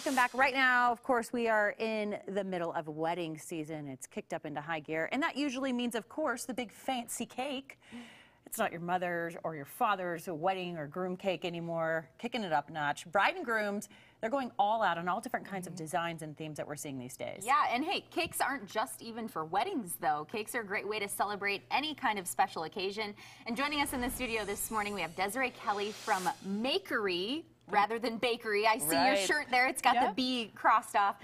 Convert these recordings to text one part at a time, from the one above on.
welcome back. Right now, of course, we are in the middle of wedding season. It's kicked up into high gear, and that usually means, of course, the big fancy cake. It's not your mother's or your father's wedding or groom cake anymore. Kicking it up a notch. Bride and grooms, they're going all out on all different kinds of designs and themes that we're seeing these days. Yeah, and hey, cakes aren't just even for weddings, though. Cakes are a great way to celebrate any kind of special occasion. And joining us in the studio this morning, we have Desiree Kelly from Makery. Rather than bakery. I see your shirt there. It's got the B crossed off.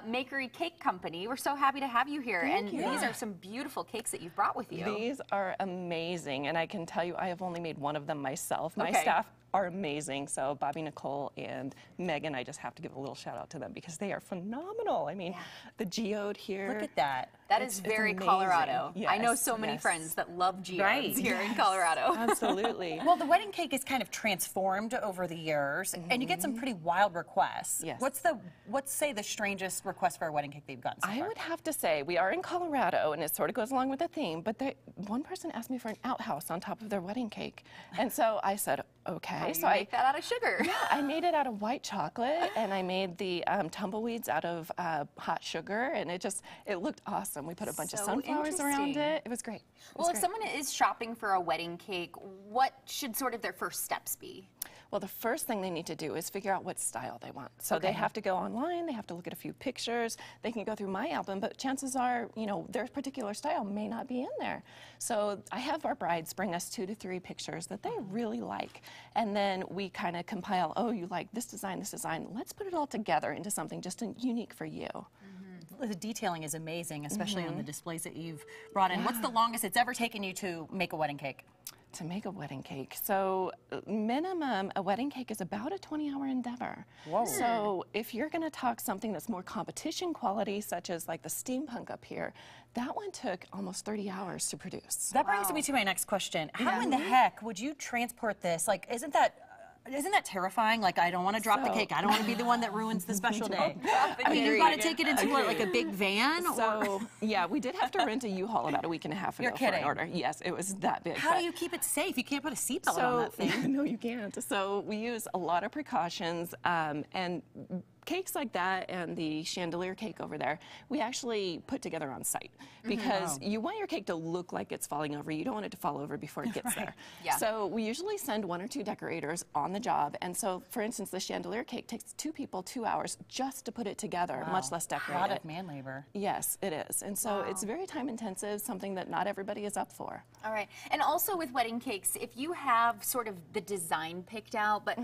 Makery Cake Company. We're so happy to have you here. Thank you. These are some beautiful cakes that you've brought with you. These are amazing, and I can tell you I have only made one of them myself. My staff are amazing. So Bobby, Nicole, and Megan, I just have to give a little shout out to them because they are phenomenal. I mean, the geode here. Look at that. That is very Colorado. Yes, I know so many friends that love geodes here in Colorado. Absolutely. Well, the wedding cake is kind of transformed over the years, and you get some pretty wild requests. Yes. What's say the strangest request for a wedding cake that you've gotten so far? I would have to say we are in Colorado, and it sort of goes along with the theme. But one person asked me for an outhouse on top of their wedding cake, and so I said, okay. How do you make that out of sugar? Yeah, I made it out of white chocolate, and I made the tumbleweeds out of hot sugar, and it looked awesome. We put a bunch of sunflowers around it. It was great. Well, if someone is shopping for a wedding cake, what should sort of their first steps be? Well, the first thing they need to do is figure out what style they want. So they have to go online, they have to look at a few pictures, they can go through my album, but chances are, you know, their particular style may not be in there. So I have our brides bring us 2 to 3 pictures that they really like. And then we kind of compile, oh, you like this design, let's put it all together into something just unique for you. The detailing is amazing, especially on the displays that you've brought in. What's the longest it's ever taken you to make a wedding cake? To make a wedding cake. So minimum, a wedding cake is about a 20-hour endeavor. Whoa. So if you're going to talk something that's more competition quality, such as like the steampunk up here, that one took almost 30 hours to produce. That brings me to my next question. How in the heck would you transport this? Like, isn't that terrifying? Like, I don't want to drop the cake. I don't want to be the one that ruins the special day. I mean, you've got to take it into like a big van? So, yeah, we did have to rent a U-Haul about a week and a half ago for an order. Yes, it was that big. How do you keep it safe? You can't put a seatbelt on that thing. No, you can't. So we use a lot of precautions, and cakes like that and the chandelier cake over there, we actually put together on site because you want your cake to look like it's falling over. You don't want it to fall over before it gets there. Yeah. So we usually send 1 or 2 decorators on the job. And so, for instance, the chandelier cake takes 2 people 2 hours just to put it together, much less decorate it. A lot of man labor. Yes, it is. And so it's very time intensive, something that not everybody is up for. All right. And also with wedding cakes, if you have sort of the design picked out, but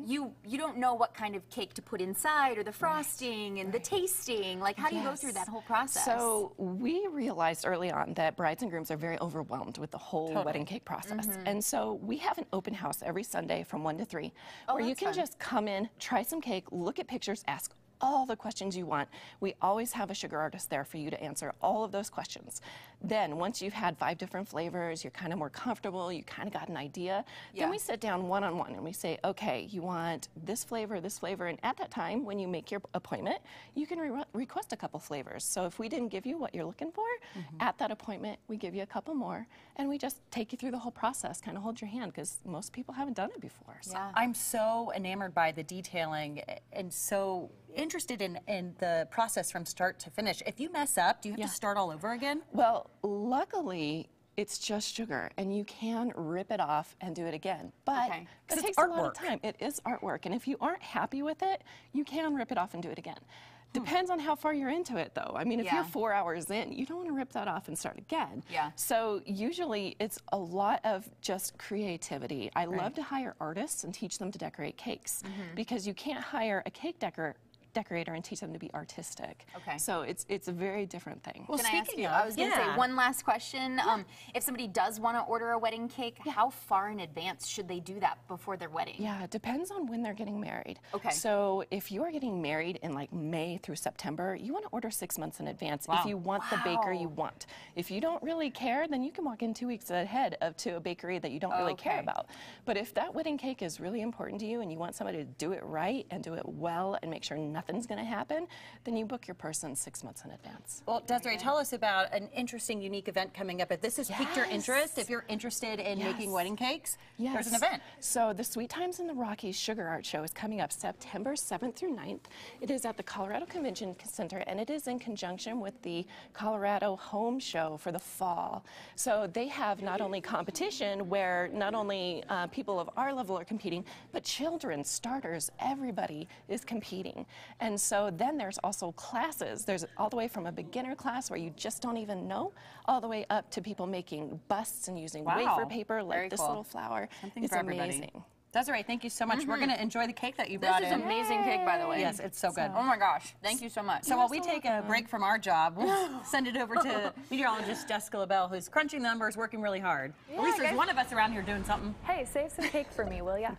you don't know what kind of cake to put inside, or the frosting and the tasting, like how do you go through that whole process? So we realized early on that brides and grooms are very overwhelmed with the whole wedding cake process. And so we have an open house every Sunday from 1 to 3 where you can just come in, try some cake, look at pictures, ask all the questions you want. We always have a sugar artist there for you to answer all of those questions. Then once you've had 5 different flavors, you're kind of more comfortable, you kind of got an idea, then we sit down one-on-one and we say, okay, you want this flavor, and at that time, when you make your appointment, you can request a couple flavors. So if we didn't give you what you're looking for, at that appointment, we give you a couple more, and we just take you through the whole process, kind of hold your hand, because most people haven't done it before. So. Yeah. I'm so enamored by the detailing and so interested in the process from start to finish. If you mess up, do you have to start all over again? Well, luckily, it's just sugar, and you can rip it off and do it again. But it takes a lot of time. It is artwork, and if you aren't happy with it, you can rip it off and do it again. Depends on how far you're into it, though. I mean, if you're 4 hours in, you don't want to rip that off and start again. So usually it's a lot of just creativity. I love to hire artists and teach them to decorate cakes because you can't hire a cake decorator and teach them to be artistic. So it's a very different thing. Well, can I ask you, I was going to say one last question. If somebody does want to order a wedding cake, how far in advance should they do that before their wedding? Yeah, it depends on when they're getting married. So if you are getting married in like May through September, you want to order 6 months in advance if you want the baker you want. If you don't really care, then you can walk in 2 weeks ahead to a bakery that you don't really care about. But if that wedding cake is really important to you and you want somebody to do it right and do it well and make sure nothing nothing's going to happen, then you book your person 6 months in advance. Well, Desiree, tell us about an interesting, unique event coming up. If this has piqued your interest, if you're interested in making wedding cakes, there's an event. So the Sweet Times in the Rockies Sugar Art Show is coming up September 7th through 9th. It is at the Colorado Convention Center, and it is in conjunction with the Colorado Home Show for the fall. So they have not only competition where not only people of our level are competing, but children, starters, everybody is competing. And so then there's also classes. There's all the way from a beginner class where you just don't even know, all the way up to people making busts and using wafer paper like this little flower. Something for everybody. Amazing. Desiree, thank you so much. We're going to enjoy the cake that you brought in. This is amazing cake, by the way. Yes, it's so good. Oh my gosh, thank you so much. So while we take a break from our job, we'll send it over to meteorologist Jessica LaBelle, who's crunching the numbers, working really hard. At least there's one of us around here doing something. Hey, save some cake for me, will ya?